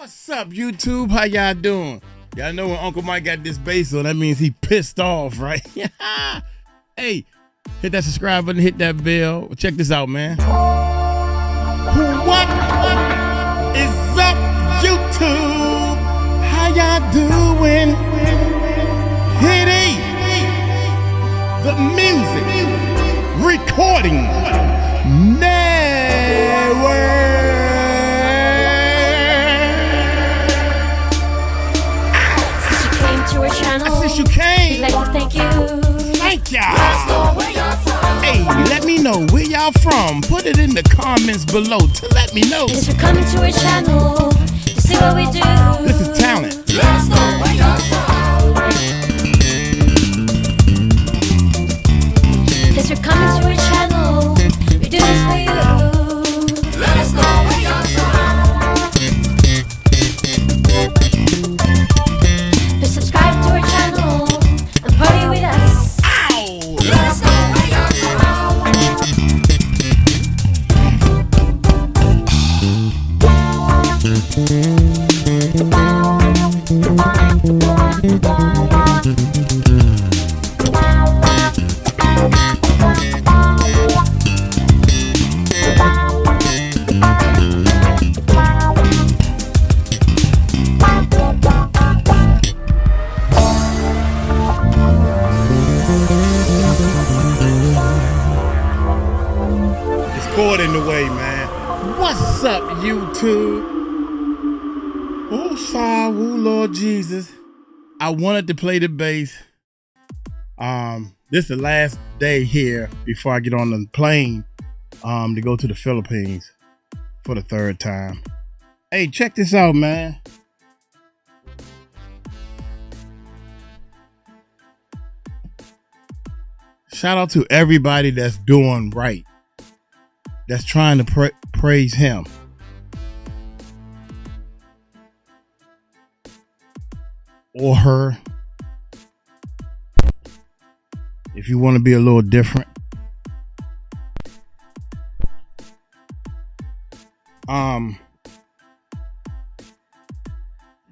What's up, YouTube? How y'all doing? Y'all know when Uncle Mike got this bass on, that means he pissed off, right? Hey, hit that subscribe button, hit that bell. Check this out, man. What is up, YouTube? How y'all doing? Hitty, the music recording network. Since you came, we'd like to thank you. Thank y'all. Hey, let me know where y'all from. Put it in the comments below to let me know. Thanks for coming to our channel to see what we do. This is talent. Let us know where you're from. Thanks for coming to our channel. We do this for you. Let us know where you're from. Please subscribe to our channel and party with us. Ow! Let us know where you're In the way, man. What's up, YouTube? Oh, sorry, oh Lord Jesus. I wanted to play the bass. This is the last day here before I get on the plane to go to the Philippines for the third time. Hey, check this out, man. Shout out to everybody that's doing right. That's trying to praise him. Or her. If you want to be a little different.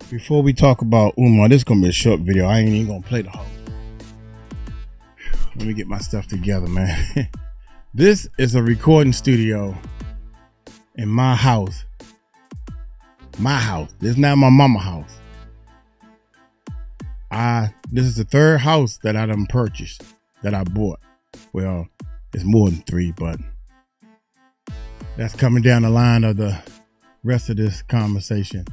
Before we talk about Umar, this is going to be a short video. I ain't even going to play the whole. Let me get my stuff together, man. This is a recording studio in my house. My house. This is not my mama's house. This is the third house that I done purchased, that I bought. Well, it's more than three, but that's coming down the line of the rest of this conversation.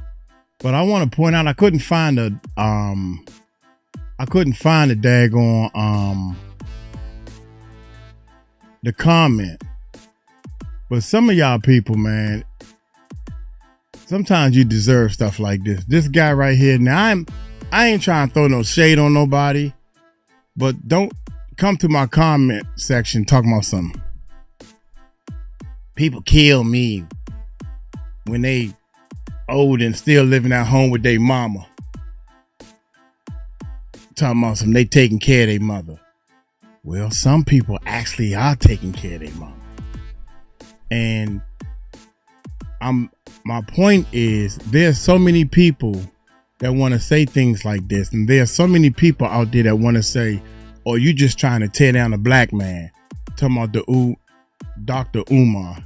But I want to point out I couldn't find the daggone the comment, but some of y'all people, man, sometimes you deserve stuff like this. This guy right here. Now I ain't trying to throw no shade on nobody, but don't come to my comment section talking about something. People kill me when they old and still living at home with their mama. Talking about something, they taking care of their mother. Well, some people actually are taking care of their mom. And my point is, there's so many people that want to say things like this. And there's so many people out there that want to say, oh, you just trying to tear down a black man. Talking about the Dr. Umar.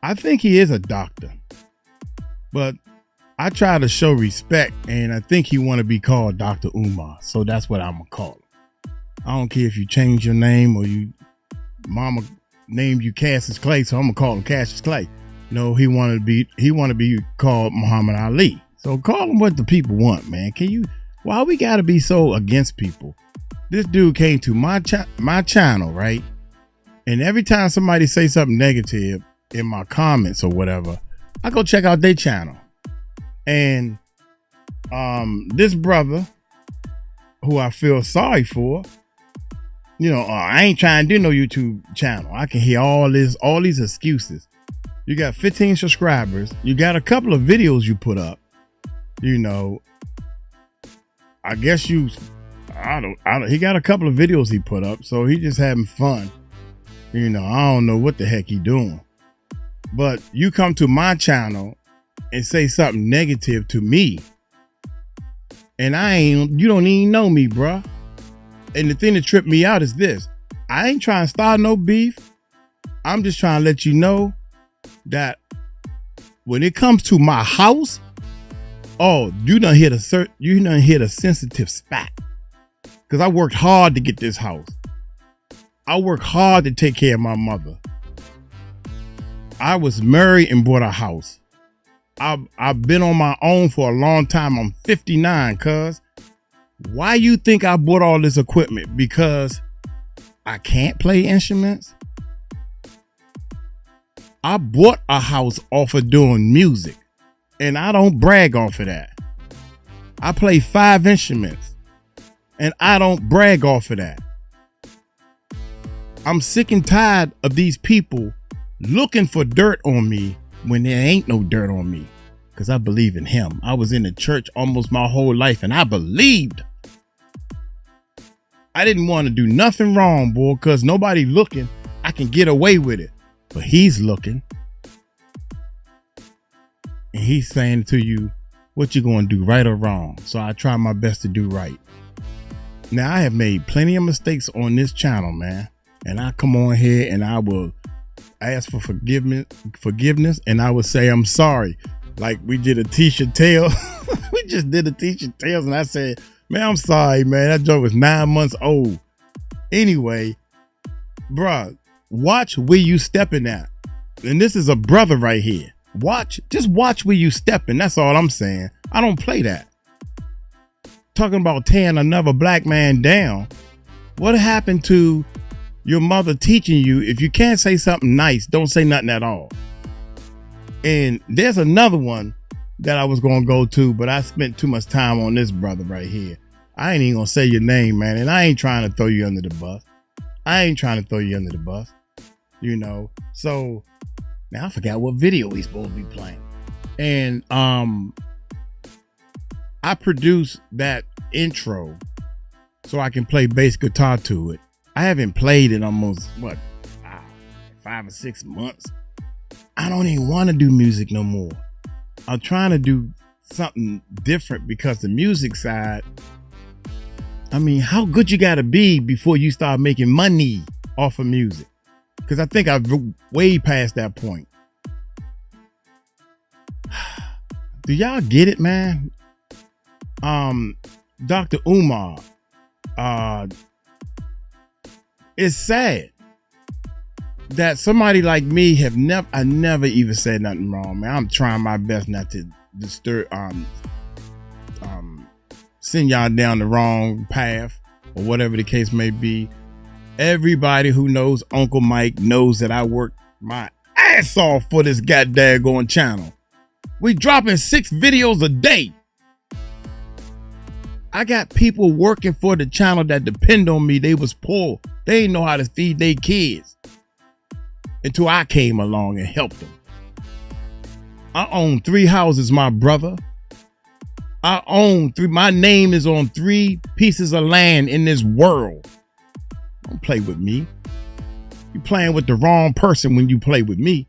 I think he is a doctor. But I try to show respect, and I think he want to be called Dr. Umar. So that's what I'm going to call him. I don't care if you change your name or you mama named you Cassius Clay, so I'm gonna call him Cassius Clay. No, he want to be called Muhammad Ali. So call him what the people want, man. Why we gotta be so against people? This dude came to my channel, right? And every time somebody say something negative in my comments or whatever, I go check out their channel. And this brother, who I feel sorry for, you know, I ain't trying to do no YouTube channel. I can hear all these excuses. You got 15 subscribers. You got a couple of videos you put up. You know, I guess he got a couple of videos he put up, so he just having fun. You know, I don't know what the heck he doing. But you come to my channel and say something negative to me. And you don't even know me, bruh. And the thing that tripped me out is this. I ain't trying to start no beef. I'm just trying to let you know that when it comes to my house, you done hit a sensitive spot. Because I worked hard to get this house. I worked hard to take care of my mother. I was married and bought a house. I've been on my own for a long time. I'm 59, cuz. Why you think I bought all this equipment? Because I can't play instruments? I bought a house off of doing music, and I don't brag off of that. I play 5 instruments, and I don't brag off of that. I'm sick and tired of these people looking for dirt on me when there ain't no dirt on me, because I believe in him. I was in the church almost my whole life, and I believed. I didn't want to do nothing wrong, boy, because nobody looking. I can get away with it. But he's looking. And he's saying to you, what you going to do, right or wrong? So I try my best to do right. Now, I have made plenty of mistakes on this channel, man. And I come on here and I will ask for forgiveness, and I will say I'm sorry. Like we did a Tisha Tale. We just did a Tisha Tales, and I said, man, I'm sorry, man. That joke was 9 months old. Anyway, bruh, watch where you stepping at. And this is a brother right here. Just watch where you stepping. That's all I'm saying. I don't play that. Talking about tearing another black man down. What happened to your mother teaching you, if you can't say something nice, don't say nothing at all? And there's another one that I was going to go to, but I spent too much time on this brother right here. I ain't even going to say your name, man. And I ain't trying to throw you under the bus. You know, so now I forgot what video he's supposed to be playing. And I produced that intro so I can play bass guitar to it. I haven't played it almost 5 or 6 months. I don't even want to do music no more. I'm trying to do something different because the music side, I mean, how good you got to be before you start making money off of music? Because I think I've way past that point. Do y'all get it, man? Dr. Umar, it's sad that somebody like me I never even said nothing wrong, man. I'm trying my best not to disturb, send y'all down the wrong path or whatever the case may be. Everybody who knows Uncle Mike knows that I work my ass off for this goddamn channel. We dropping 6 videos a day. I got people working for the channel that depend on me. They was poor. They didn't know how to feed their kids until I came along and helped them. I own 3 houses, my brother. I own 3. My name is on 3 pieces of land in this world. Don't play with me. You playing with the wrong person when you play with me.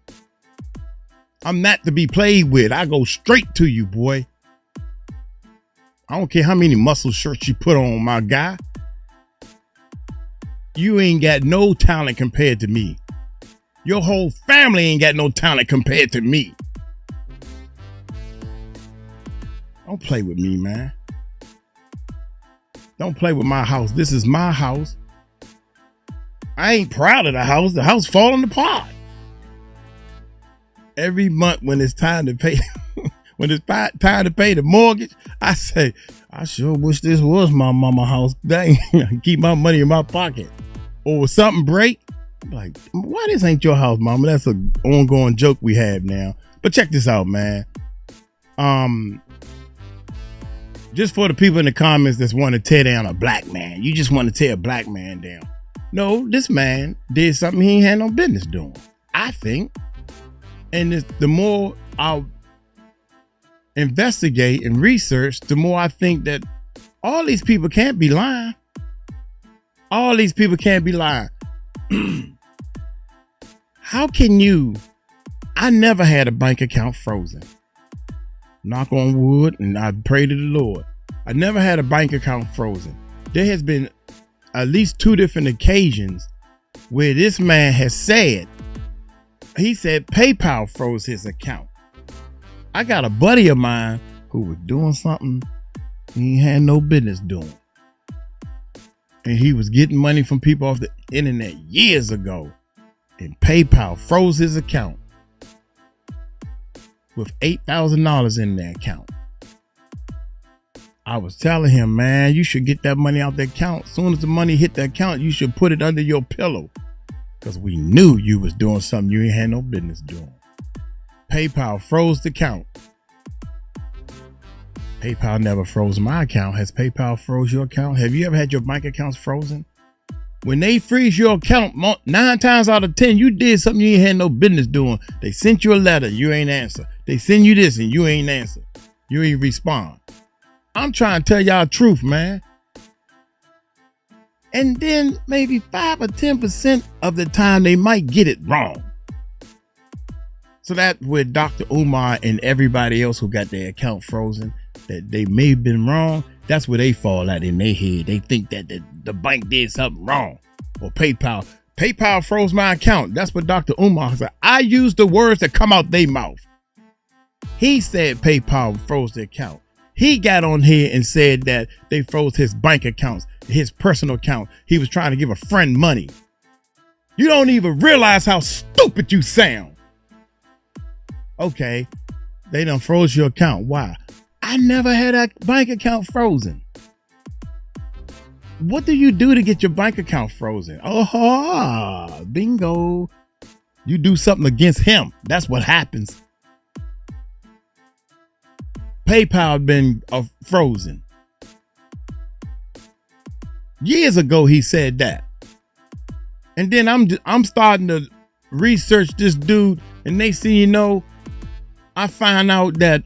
I'm not to be played with. I go straight to you, boy. I don't care how many muscle shirts you put on, my guy. You ain't got no talent compared to me. Your whole family ain't got no talent compared to me. Don't play with me, man. Don't play with my house. This is my house. I ain't proud of the house. The house falling apart. Every month when it's time to pay, time to pay the mortgage, I say, I sure wish this was my mama house. Dang, I keep my money in my pocket. Or something break, I'm like, why this ain't your house, mama? That's an ongoing joke we have now. But check this out, man. Just for the people in the comments that want to tear down a black man, you just want to tear a black man down. No, this man did something he ain't had no business doing, I think. And the more I investigate and research, the more I think that all these people can't be lying. All these people can't be lying. How can you? I never had a bank account frozen. knock on wood, and I pray to the Lord. I never had a bank account frozen. There has been at least 2 different occasions where this man has said, he said PayPal froze his account. I got a buddy of mine who was doing something he had no business doing. And he was getting money from people off the internet years ago. And PayPal froze his account with $8,000 in their account. I was telling him, man, you should get that money out the account. As soon as the money hit the account, you should put it under your pillow. Because we knew you was doing something you ain't had no business doing. PayPal froze the account. PayPal never froze my account. Has PayPal froze your account? Have you ever had your bank accounts frozen? When they freeze your account, 9 times out of 10, you did something you ain't had no business doing. They sent you a letter, you ain't answer. They send you this and you ain't answer. You ain't respond. I'm trying to tell y'all the truth, man. And then maybe 5 or 10% of the time they might get it wrong. So that with Dr. Umar and everybody else who got their account frozen, that they may have been wrong, that's where they fall out in their head. They think that the bank did something wrong. Or PayPal froze my account. That's what Dr. Umar said. I use the words that come out their mouth. He said PayPal froze the account. He got on here and said that they froze his bank accounts, his personal account. He was trying to give a friend money. You don't even realize how stupid you sound. Okay, they done froze your account. Why? I never had a bank account frozen. What do you do to get your bank account frozen? Oh, bingo. You do something against him. That's what happens. PayPal been frozen. Years ago, he said that. And then I'm starting to research this dude, and they see, you know, I find out that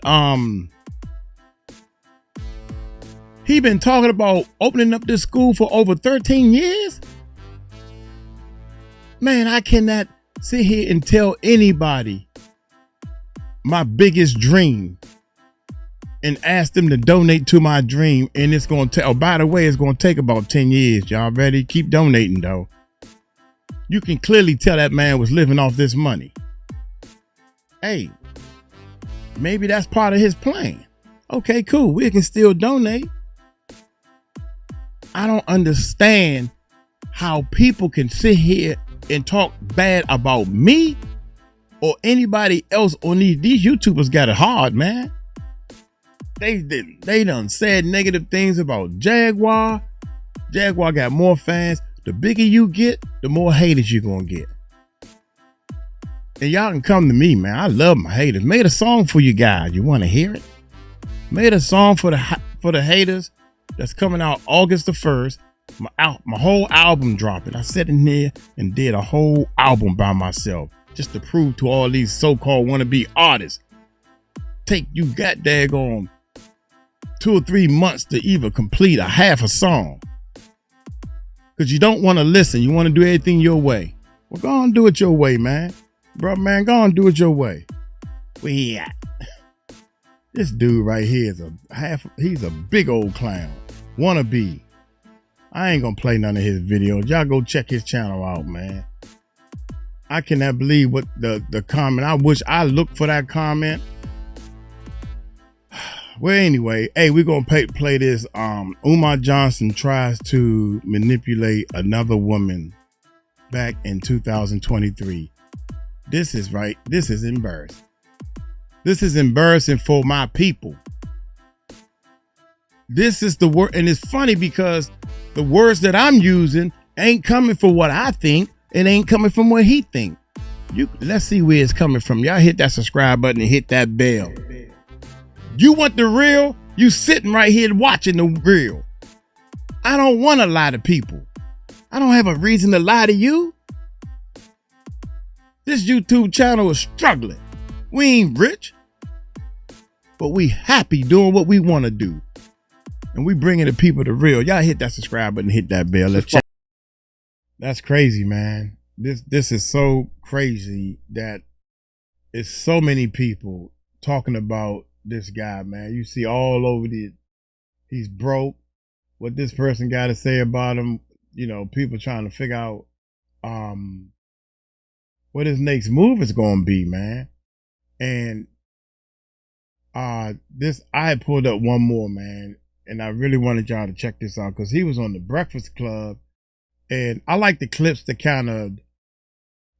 he been talking about opening up this school for over 13 years. Man, I cannot sit here and tell anybody my biggest dream and ask them to donate to my dream, and it's going to take, oh, by the way, it's going to take about 10 years. Y'all ready? Keep donating, though. You can clearly tell that man was living off this money. Hey, maybe that's part of his plan. Okay, cool. We can still donate. I don't understand how people can sit here and talk bad about me or anybody else on these YouTubers got it hard, man. They done said negative things about Jaguar. Jaguar got more fans. The bigger you get, the more haters you're gonna get. And y'all can come to me, man. I love my haters. Made a song for you guys. You want to hear it? Made a song for the haters that's coming out August the 1st. My whole album dropping. I sat in there and did a whole album by myself just to prove to all these so-called wannabe artists. Take you got daggone 2 or 3 months to even complete a half a song. Because you don't want to listen. You want to do everything your way. Well, go on, do it your way, man. Bro, man, go on, do it your way. Where he at? This dude right here is he's a big old clown. Wannabe. I ain't gonna play none of his videos. Y'all go check his channel out, man. I cannot believe what the comment. I wish I looked for that comment. Well, anyway, hey, we're going to play this. Umar Johnson tries to manipulate another woman back in 2023. This is right. This is embarrassing. This is embarrassing for my people. This is the word. And it's funny because the words that I'm using ain't coming from what I think. It ain't coming from what he think. Let's see where it's coming from. Y'all hit that subscribe button and hit that bell. You want the real? You sitting right here watching the real. I don't want to lie to people. I don't have a reason to lie to you. This YouTube channel is struggling. We ain't rich, but we happy doing what we want to do. And we bringing the people the real. Y'all hit that subscribe button, hit that bell. Let's check. That's crazy, man. This is so crazy that it's so many people talking about this guy, man. You see all over he's broke. What this person got to say about him, you know, people trying to figure out what his next move is going to be, man. And I had pulled up one more, man, and I really wanted y'all to check this out because he was on the Breakfast Club, and I like the clips to kind of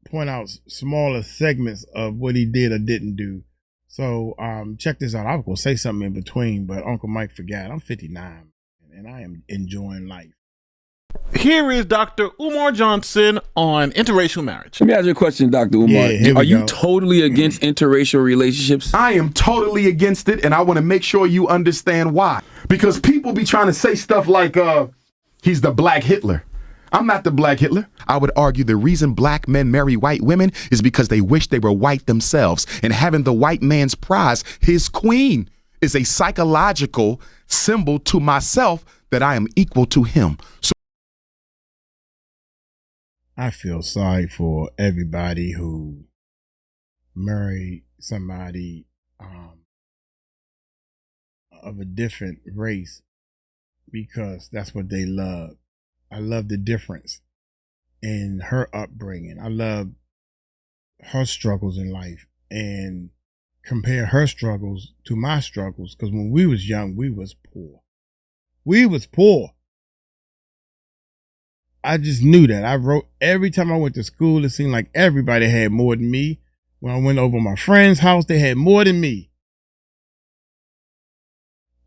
point out smaller segments of what he did or didn't do. So check this out. I was gonna say something in between, but Uncle Mike forgot. I'm 59 and I am enjoying life. Here is Dr. Umar Johnson on interracial marriage. Let me ask you a question, Dr. Umar. Yeah, Are you totally against interracial relationships? I am totally against it, and I want to make sure you understand why. Because people be trying to say stuff like, he's the black Hitler. I'm not the black Hitler. I would argue the reason black men marry white women is because they wish they were white themselves. And having the white man's prize, his queen, is a psychological symbol to myself that I am equal to him. So I feel sorry for everybody who married somebody of a different race because that's what they love. I love the difference in her upbringing. I love her struggles in life and compare her struggles to my struggles because when we was young, we was poor. We was poor. I just knew that. I wrote every time I went to school, it seemed like everybody had more than me. When I went over to my friend's house, they had more than me.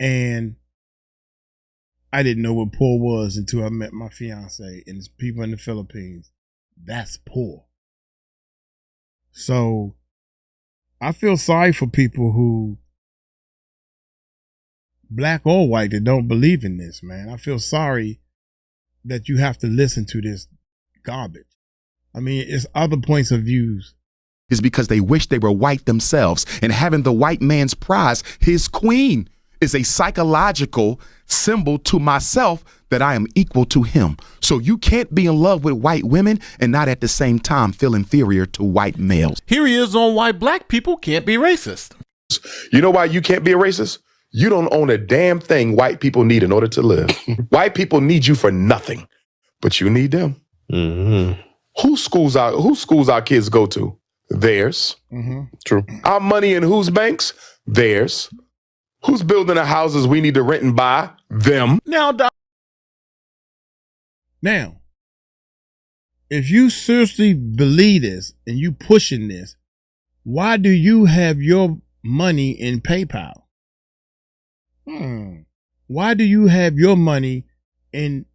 And I didn't know what poor was until I met my fiance and it's people in the Philippines. That's poor. So I feel sorry for people who, black or white, that don't believe in this, man. I feel sorry that you have to listen to this garbage. I mean, it's other points of views. is because they wish they were white themselves. And having the white man's prize, his queen, is a psychological symbol to myself that I am equal to him. So you can't be in love with white women and not at the same time feel inferior to white males. Here he is on why black people can't be racist. You know why you can't be a racist? You don't own a damn thing white people need in order to live. White people need you for nothing, but you need them. Mm-hmm. Whose schools our kids go to? Theirs. Mm-hmm. True. Our money in whose banks? Theirs. Who's building the houses we need to rent and buy? Them. Now, if you seriously believe this and you pushing this, why do you have your money in PayPal? Why do you have your money in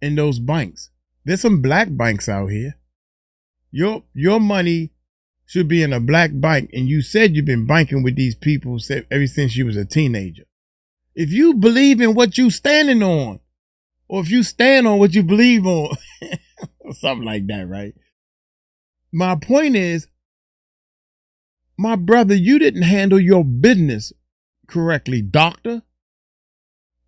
those banks? There's some black banks out here. Your money should be in a black bank, and you said you've been banking with these people ever since you was a teenager. If you believe in what you standing on, or if you stand on what you believe on, or something like that, right? My point is, my brother, you didn't handle your business correctly, doctor.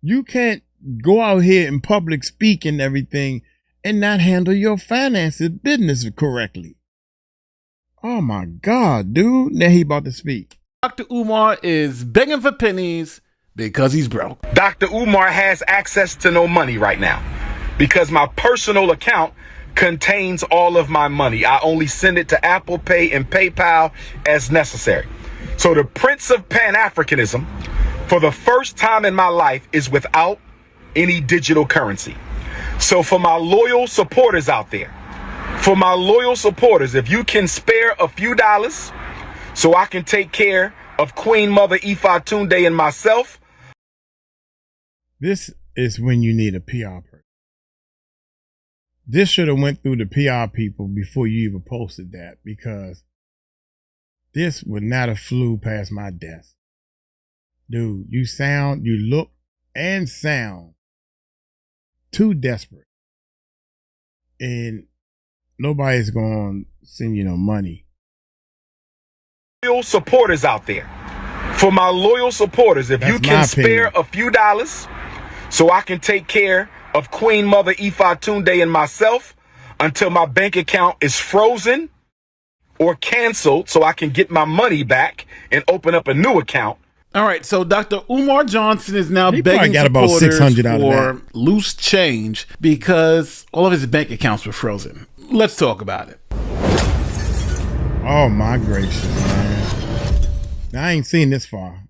You can't go out here in public speak and everything and not handle your finances business correctly. Oh my God, dude. Now he about to speak. Dr. Umar is begging for pennies because he's broke. Dr. Umar has access to no money right now because my personal account contains all of my money. I only send it to Apple Pay and PayPal as necessary. So the Prince of Pan-Africanism, for the first time in my life, is without any digital currency. So for my loyal supporters out there, if you can spare a few dollars so I can take care of Queen Mother Ifa Tunde and myself. This is when you need a PR person. This should have went through the PR people before you even posted that, because this would not have flew past my desk. Dude, you look and sound too desperate. And nobody's going to send you no money. Loyal supporters out there. For my loyal supporters, if you can spare a few dollars so I can take care of Queen Mother Ifa Tunde and myself until my bank account is frozen or canceled so I can get my money back and open up a new account. All right, so Dr. Umar Johnson is now He probably begging got about supporters 600 out of for loose change because all of his bank accounts were frozen. Let's talk about it. Oh my gracious, man! I ain't seen this far.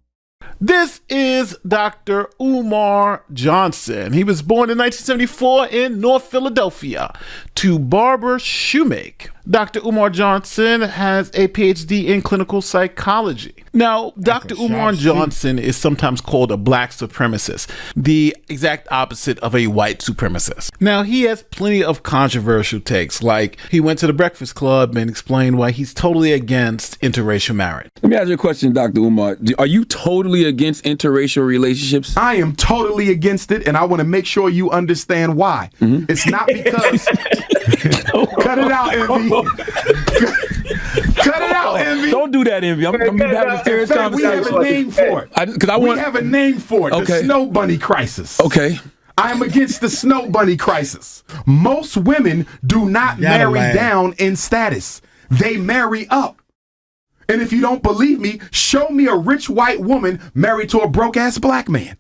This is Dr. Umar Johnson. He was born in 1974 in North Philadelphia to Barbara Shoemake. Dr. Umar Johnson has a PhD in clinical psychology. Now, Dr. Umar Johnson is sometimes called a black supremacist, the exact opposite of a white supremacist. Now, he has plenty of controversial takes, like he went to the Breakfast Club and explained why he's totally against interracial marriage. Let me ask you a question, Dr. Umar. Are you totally against interracial relationships? I am totally against it, and I want to make sure you understand why. It's not because... Cut it out, Envy. Cut it out, Envy. Don't do that, Envy. I'm going to be having a serious conversation. We have a name for it. We have a name for it. Okay. The Snow Bunny Crisis. Okay. I am against the Snow Bunny Crisis. Most women do not marry down in status. They marry up. And if you don't believe me, show me a rich white woman married to a broke-ass black man.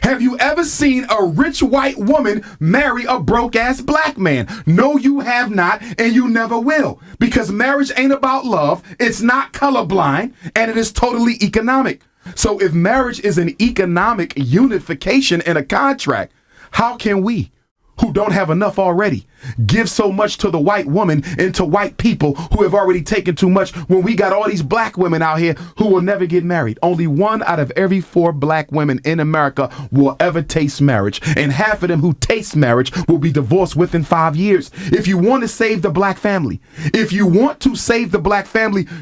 Have you ever seen a rich white woman marry a broke-ass black man? No, you have not, and you never will. Because marriage ain't about love, it's not colorblind, and it is totally economic. So if marriage is an economic unification and a contract, how can we, who don't have enough already, give so much to the white woman and to white people who have already taken too much when we got all these black women out here who will never get married? Only 1 out of every 4 black women in America will ever taste marriage, and half of them who taste marriage will be divorced within 5 years. If you want to save the black family,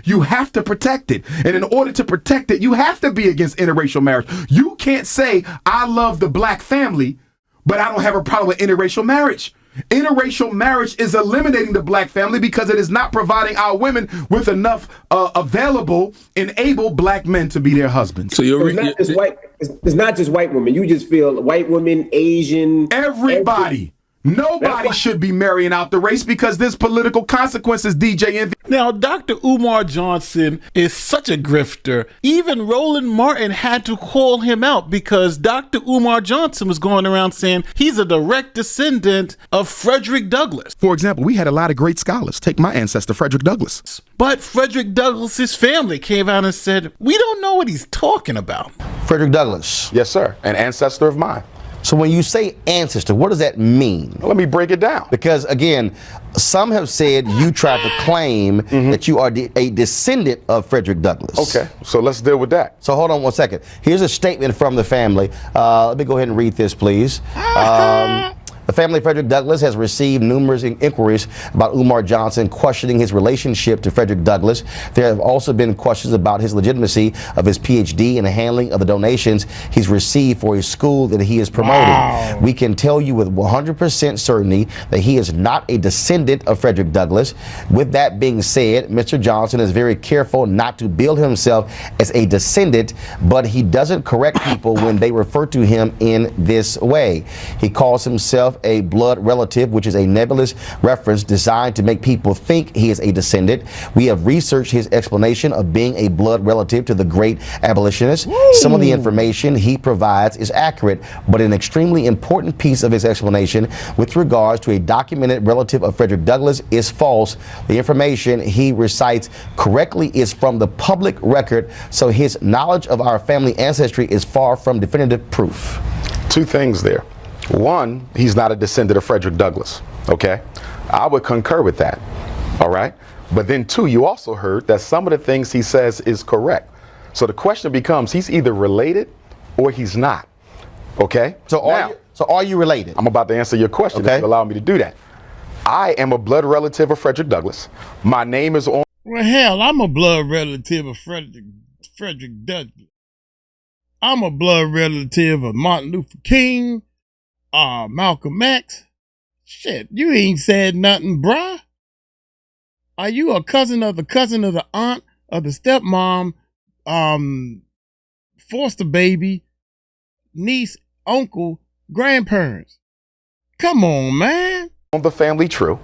you have to protect it. And in order to protect it, you have to be against interracial marriage. You can't say, I love the black family, but I don't have a problem with interracial marriage. Interracial marriage is eliminating the black family because it is not providing our women with enough available and able black men to be their husbands. So it's not just white. It's not just white women. You just feel white women, Asian, everybody. Nobody should be marrying out the race because there's political consequences, DJ Envy. Now, Dr. Umar Johnson is such a grifter. Even Roland Martin had to call him out because Dr. Umar Johnson was going around saying he's a direct descendant of Frederick Douglass. For example, we had a lot of great scholars. Take my ancestor, Frederick Douglass. But Frederick Douglass's family came out and said, we don't know what he's talking about. Frederick Douglass. Yes, sir. An ancestor of mine. So when you say ancestor, what does that mean? Let me break it down. Because again, some have said you tried to claim that you are a descendant of Frederick Douglass. Okay, so let's deal with that. So hold on one second. Here's a statement from the family. Let me go ahead and read this, please. The family of Frederick Douglass has received numerous inquiries about Umar Johnson questioning his relationship to Frederick Douglass. There have also been questions about his legitimacy of his PhD and the handling of the donations he's received for his school that he is promoting. Wow. We can tell you with 100% certainty that he is not a descendant of Frederick Douglass. With that being said, Mr. Johnson is very careful not to bill himself as a descendant, but he doesn't correct people when they refer to him in this way. He calls himself a blood relative, which is a nebulous reference designed to make people think he is a descendant. We have researched his explanation of being a blood relative to the great abolitionist. Woo. Some of the information he provides is accurate, but an extremely important piece of his explanation with regards to a documented relative of Frederick Douglass is false. The information he recites correctly is from the public record, so his knowledge of our family ancestry is far from definitive proof. 2 things there. 1, he's not a descendant of Frederick Douglass, okay? I would concur with that, all right? But then 2, you also heard that some of the things he says is correct. So the question becomes, he's either related or he's not, okay? So are you related? I'm about to answer your question, okay, if you allow me to do that. I am a blood relative of Frederick Douglass. My name is on... Well, hell, I'm a blood relative of Frederick Douglass. I'm a blood relative of Martin Luther King, Malcolm X. Shit, you ain't said nothing, bruh. Are you a cousin of the aunt of the stepmom, foster baby, niece, uncle, grandparents? Come on, man. On the family tree,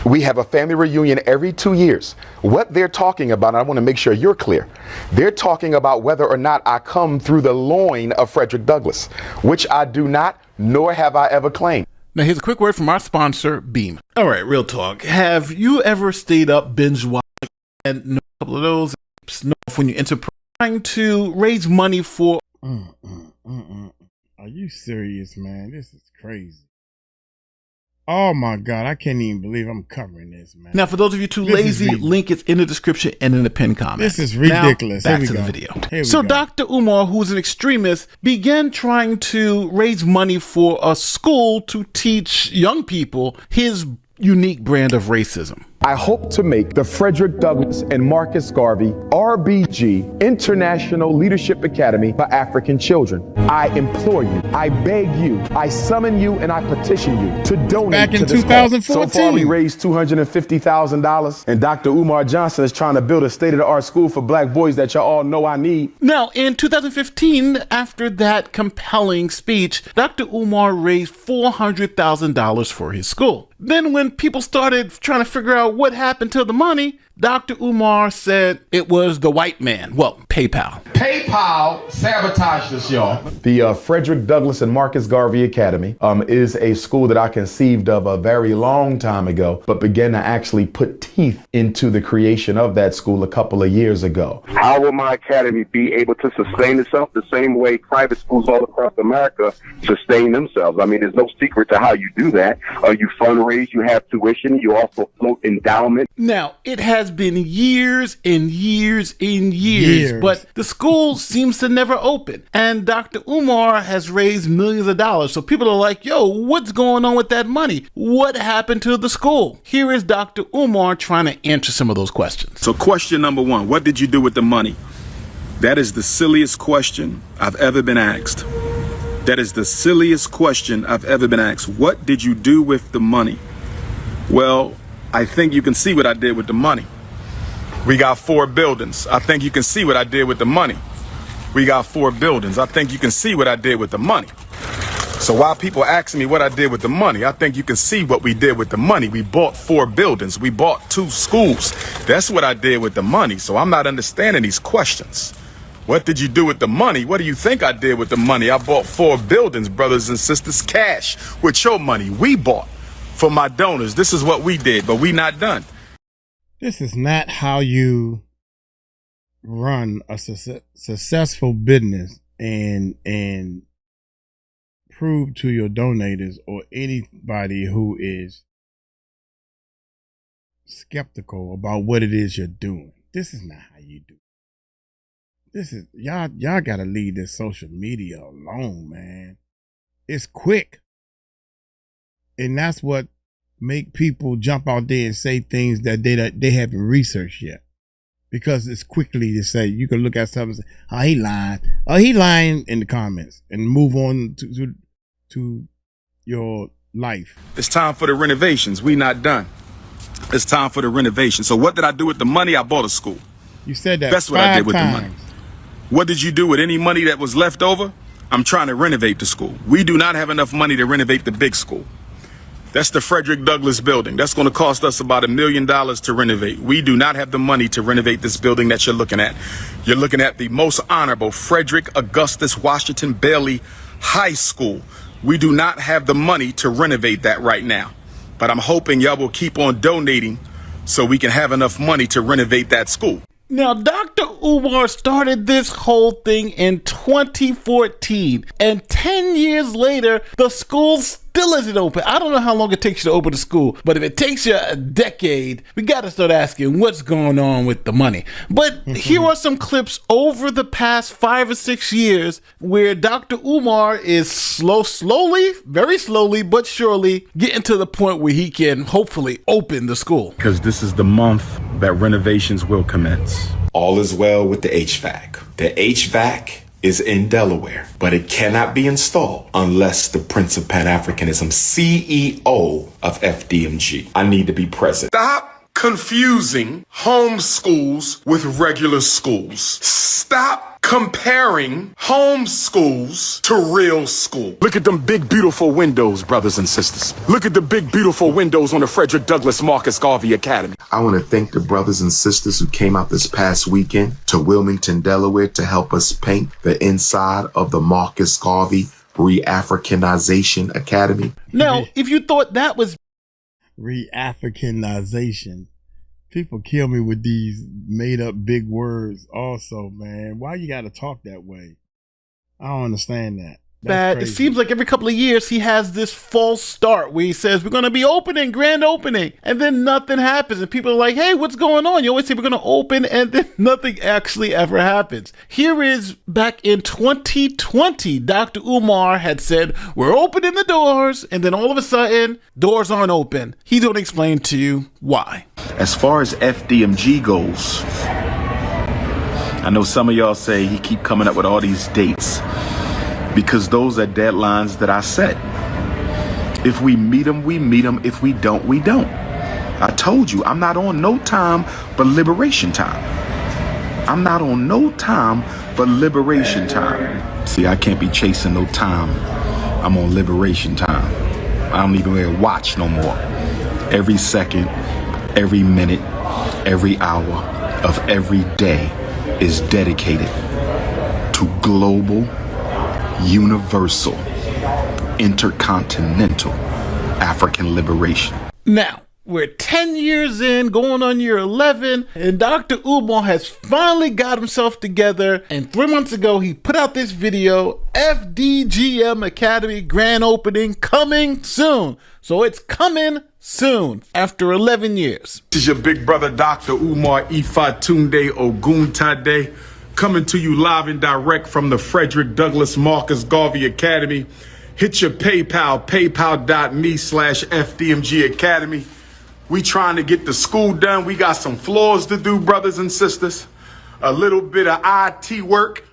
We have a family reunion every 2 years. What they're talking about, and I want to make sure you're clear, they're talking about whether or not I come through the loin of Frederick Douglass, which I do not, nor have I ever claimed. Now, here's a quick word from our sponsor, Beam. All right, real talk. Have you ever stayed up binge watching and a couple of those when you enter trying to raise money for? Are you serious, man? This is crazy. Oh my God, I can't even believe I'm covering this, man. Now, for those of you too lazy, link is in the description and in the pinned comment. This is ridiculous. Now, back to the video. So Dr. Umar, who's an extremist, began trying to raise money for a school to teach young people his unique brand of racism. I hope to make the Frederick Douglass and Marcus Garvey RBG International Leadership Academy for African Children. I implore you, I beg you, I summon you, and I petition you to donate back in to this 2014. cause. So far, we raised $250,000, and Dr. Umar Johnson is trying to build a state-of-the-art school for black boys that y'all all know I need. Now, in 2015, after that compelling speech, Dr. Umar raised $400,000 for his school. Then when people started trying to figure out what happened to the money, Dr. Umar said it was the white man. Well, PayPal. PayPal sabotaged us, y'all. The Frederick Douglass and Marcus Garvey Academy is a school that I conceived of a very long time ago, but began to actually put teeth into the creation of that school a couple of years ago. How will my academy be able to sustain itself the same way private schools all across America sustain themselves? I mean, there's no secret to how you do that. You fundraise, you have tuition, you also float endowment. Now, it has been years and years and years, but the school seems to never open. And Dr. Umar has raised millions of dollars. So people are like, yo, what's going on with that money? What happened to the school? Here is Dr. Umar trying to answer some of those questions. So question number one, what did you do with the money? That is the silliest question I've ever been asked. That is the silliest question I've ever been asked. What did you do with the money? Well, I think you can see what I did with the money. We got 4 buildings. I think you can see what I did with the money. We got 4 buildings. I think you can see what I did with the money. So while people ask me what I did with the money, I think you can see what we did with the money. We bought 4 buildings. We bought 2 schools. That's what I did with the money. So I'm not understanding these questions. What did you do with the money? What do you think I did with the money? I bought 4 buildings, brothers and sisters, cash with your money. We bought for my donors. This is what we did, but we not done. This is not how you run a successful business and prove to your donors or anybody who is skeptical about what it is you're doing. This is not how you do it. This is y'all gotta leave this social media alone, man. It's quick. And that's what make people jump out there and say things that they haven't researched yet. Because it's quickly to say, you can look at something and say, oh, he lying. Oh, he lying in the comments and move on to your life. It's time for the renovations. We not done. It's time for the renovation. So what did I do with the money? I bought a school. You said that That's what I did with the money. What did you do with any money that was left over? I'm trying to renovate the school. We do not have enough money to renovate the big school. That's the Frederick Douglass building. That's going to cost us about $1 million to renovate. We do not have the money to renovate this building that you're looking at. You're looking at the most honorable Frederick Augustus Washington Bailey High School. We do not have the money to renovate that right now. But I'm hoping y'all will keep on donating so we can have enough money to renovate that school. Now, Dr. Umar started this whole thing in 2014, and 10 years later, the school still isn't open. I don't know how long it takes you to open the school, but if it takes you a decade, we got to start asking what's going on with the money. But here are some clips over the past 5 or 6 years where Dr. Umar is very slowly, but surely getting to the point where he can hopefully open the school. Because this is the month that renovations will commence. All is well with the HVAC. The HVAC is in Delaware, but it cannot be installed unless the Prince of Pan-Africanism, CEO of FDMG. I need to be present. Stop confusing home schools with regular schools. Stop comparing home schools to real school. Look at them big, beautiful windows, brothers and sisters. Look at the big, beautiful windows on the Frederick Douglass Marcus Garvey Academy. I want to thank the brothers and sisters who came out this past weekend to Wilmington, Delaware to help us paint the inside of the Marcus Garvey Re-Africanization Academy. Now, if you thought that was Re-Africanization. People kill me with these made up big words also, man. Why you gotta talk that way? I don't understand that. bad, it seems like every couple of years he has this false start where he says, we're going to be opening, grand opening, and then nothing happens. And people are like, hey, what's going on? You always say we're going to open, and then nothing actually ever happens. Here is back in 2020, Dr. Umar had said, we're opening the doors, and then all of a sudden, doors aren't open. He's going to explain to you why. As far as FDMG goes, I know some of y'all say he keep coming up with all these dates because those are deadlines that I set. If we meet them, we meet them. If we don't, we don't. I told you, I'm not on no time but liberation time. I'm not on no time but liberation time. See, I can't be chasing no time. I'm on liberation time. I don't even wear a watch no more. Every second, every minute, every hour of every day is dedicated to global, universal, intercontinental African liberation. Now, we're 10 years in, going on year 11, and Dr. Umar has finally got himself together. And 3 months ago, he put out this video, FDGM Academy Grand Opening coming soon. So it's coming soon, after 11 years. This is your big brother, Dr. Umar Ifatunde Oguntade, coming to you live and direct from the Frederick Douglass Marcus Garvey Academy. Hit your PayPal, paypal.me/FDMG Academy. We trying to get the school done. We got some floors to do, brothers and sisters. A little bit of IT work.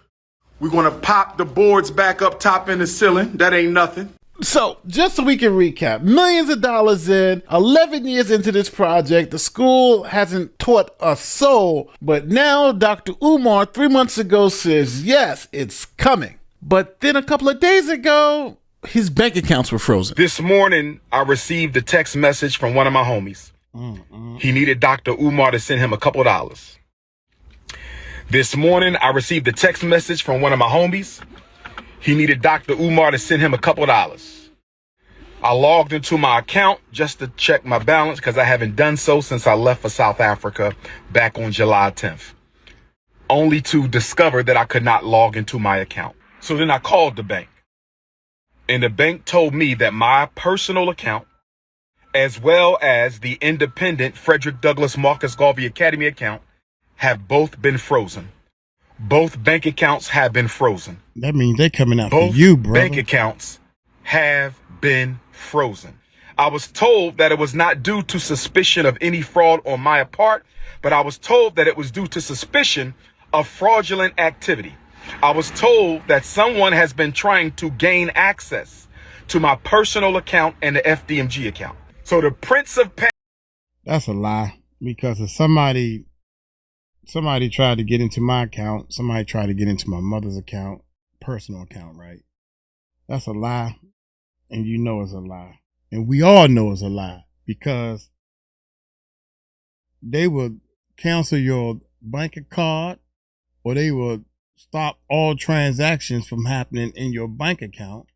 We're going to pop the boards back up top in the ceiling. That ain't nothing. So, just so we can recap, millions of dollars in, 11 years into this project, the school hasn't taught a soul, but now Dr. Umar 3 months ago says, yes, it's coming. But then a couple of days ago, his bank accounts were frozen. This morning, I received a text message from one of my homies. He needed Dr. Umar to send him a couple dollars. This morning, I received a text message from one of my homies. He needed Dr. Umar to send him a couple dollars. I logged into my account just to check my balance because I haven't done so since I left for South Africa back on July 10th, only to discover that I could not log into my account. So then I called the bank, and the bank told me that my personal account, as well as the independent Frederick Douglass Marcus Garvey Academy account, have both been frozen. Both bank accounts have been frozen. That means they're coming out Both for you, bro. bank accounts have been frozen. I was told that it was not due to suspicion of any fraud on my part, but I was told that it was due to suspicion of fraudulent activity. I was told that someone has been trying to gain access to my personal account and the FDMG account. So the Prince of Pan... That's a lie, because if somebody tried to get into my account, somebody tried to get into my mother's account, personal account, right? That's a lie, and you know it's a lie. And we all know it's a lie, because they will cancel your bank card, or they will stop all transactions from happening in your bank account.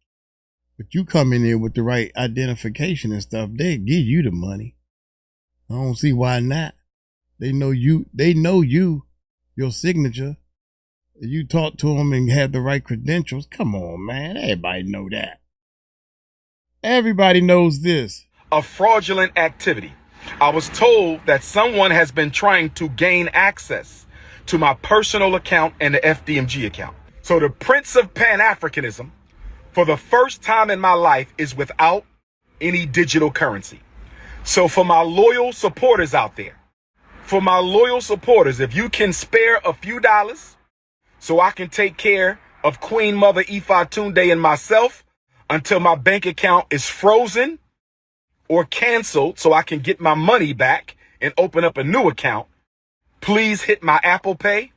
But you come in there with the right identification and stuff, they give you the money. I don't see why not. They know you, your signature. You talk to them and have the right credentials. Come on, man. Everybody know that. Everybody knows this. Of fraudulent activity. I was told that someone has been trying to gain access to my personal account and the FDMG account. So the Prince of Pan-Africanism, for the first time in my life, is without any digital currency. So for my loyal supporters out there, if you can spare a few dollars so I can take care of Queen Mother Ifatunde and myself until my bank account is frozen or canceled so I can get my money back and open up a new account, please hit my Apple Pay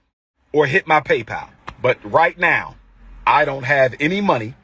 or hit my PayPal. But But right now, I don't have any money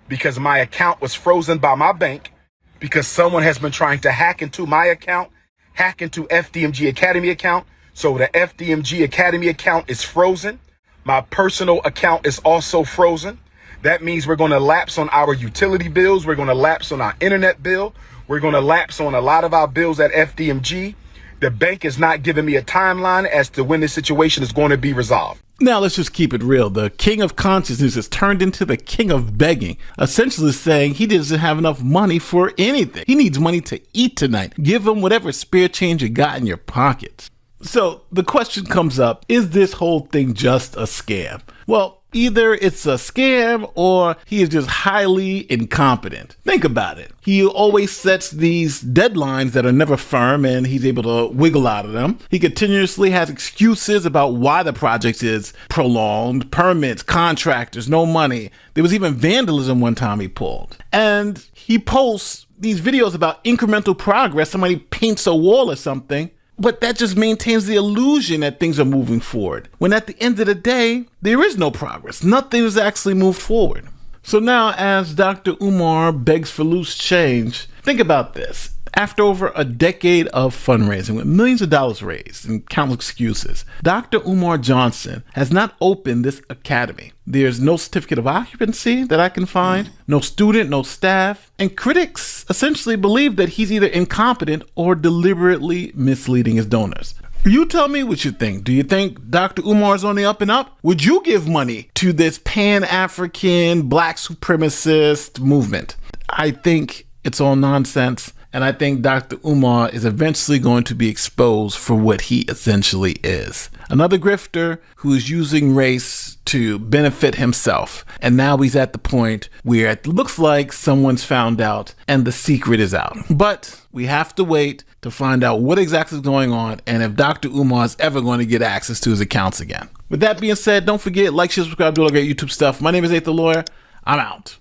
because my account was frozen by my bank because someone has been trying to hack into my account, hack into FDMG Academy account. So the FDMG Academy account is frozen. My personal account is also frozen. That means we're going to lapse on our utility bills. We're going to lapse on our internet bill. We're going to lapse on a lot of our bills at FDMG. The bank is not giving me a timeline as to when this situation is going to be resolved. Now, let's just keep it real. The king of consciousness has turned into the king of begging, essentially saying he doesn't have enough money for anything. He needs money to eat tonight. Give him whatever spare change you got in your pockets. So the question comes up, is this whole thing just a scam? Well, either it's a scam or he is just highly incompetent. Think about it. He always sets these deadlines that are never firm and he's able to wiggle out of them. He continuously has excuses about why the project is prolonged, permits, contractors, no money. There was even vandalism one time he pulled. And he posts these videos about incremental progress. Somebody paints a wall or something. But that just maintains the illusion that things are moving forward, when at the end of the day, there is no progress. Nothing has actually moved forward. So now, as Dr. Umar begs for loose change, think about this. After over a decade of fundraising with millions of dollars raised and countless excuses, Dr. Umar Johnson has not opened this academy. There's no certificate of occupancy that I can find, no student, no staff, and critics essentially believe that he's either incompetent or deliberately misleading his donors. You tell me what you think. Do you think Dr. Umar is on the up and up? Would you give money to this Pan-African black supremacist movement? I think it's all nonsense. And I think Dr. Umar is eventually going to be exposed for what he essentially is. Another grifter who is using race to benefit himself. And now he's at the point where it looks like someone's found out and the secret is out. But we have to wait to find out what exactly is going on and if Dr. Umar is ever going to get access to his accounts again. With that being said, don't forget, like, share, subscribe, do all that great YouTube stuff. My name is Nate the Lawyer. I'm out.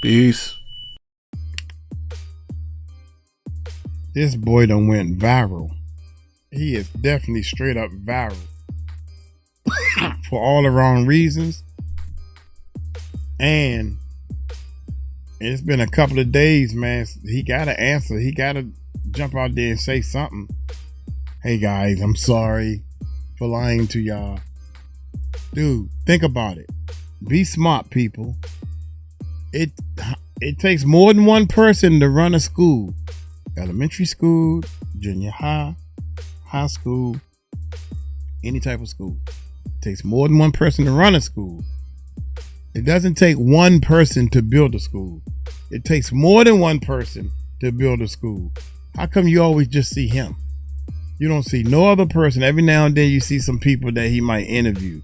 Peace. This boy done went viral. He is definitely straight up viral. For all the wrong reasons. And it's been a couple of days, man. He got to answer. He got to jump out there and say something. Hey guys, I'm sorry for lying to y'all. Dude, think about it. Be smart, people. It takes more than one person to run a school. Elementary school, junior high, high school, any type of school. It takes more than one person to run a school. It doesn't take one person to build a school. It takes more than one person to build a school. How come you always just see him? You don't see no other person. Every now and then you see some people that he might interview.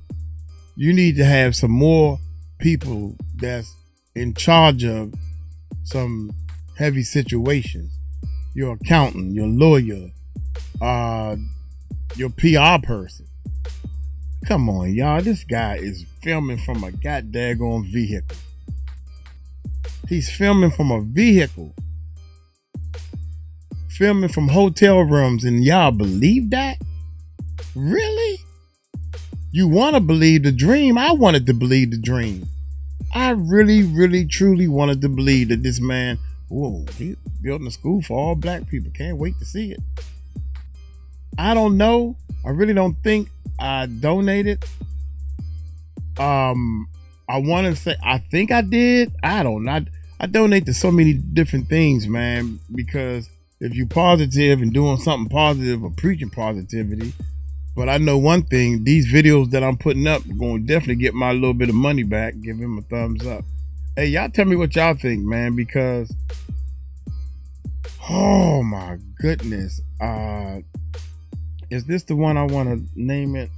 You need to have some more people that's in charge of some heavy situations. Your accountant, your lawyer, your PR person. Come on, y'all. This guy is filming from a goddamn vehicle. He's filming from a vehicle. Filming from hotel rooms, and y'all believe that? Really? You want to believe the dream? I wanted to believe the dream. I really, really, truly wanted to believe that this man, whoa, he's building a school for all black people. Can't wait to see it. I don't know. I really don't think I donated. I want to say, I think I did. I don't know. I donate to so many different things, man, because if you're positive and doing something positive or preaching positivity, but I know one thing, these videos that I'm putting up are going to definitely get my little bit of money back. Give him a thumbs up. Hey, y'all tell me what y'all think, man, because oh my goodness. Is this the one I want to name it?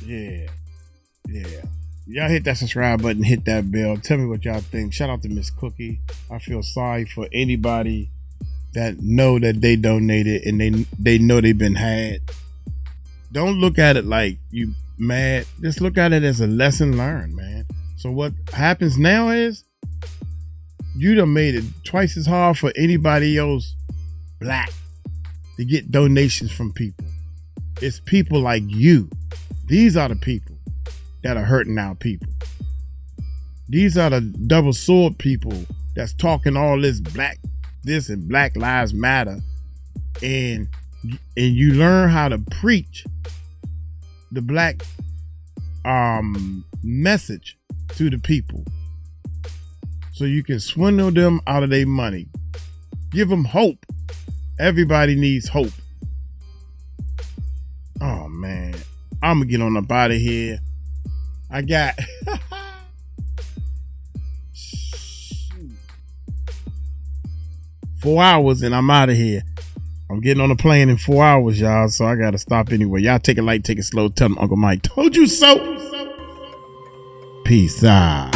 Yeah. Y'all hit that subscribe button, hit that bell. Tell me what y'all think. Shout out to Miss Cookie. I feel sorry for anybody that know that they donated and they know they've been had. Don't look at it like you mad. Just look at it as a lesson learned, man. So what happens now is you done made it twice as hard for anybody else black to get donations from people. It's people like you. These are the people that are hurting our people. These are the double sword people that's talking all this and Black Lives Matter. And you learn how to preach the black message to the people so you can swindle them out of their money. Give them hope. Everybody needs hope. Oh man, I'm gonna get on up out of here. I got 4 hours and I'm out of here. I'm getting on a plane in 4 hours, y'all, so I gotta stop anyway. Y'all take it light, take it slow. Tell them Uncle Mike told you so. Peace out.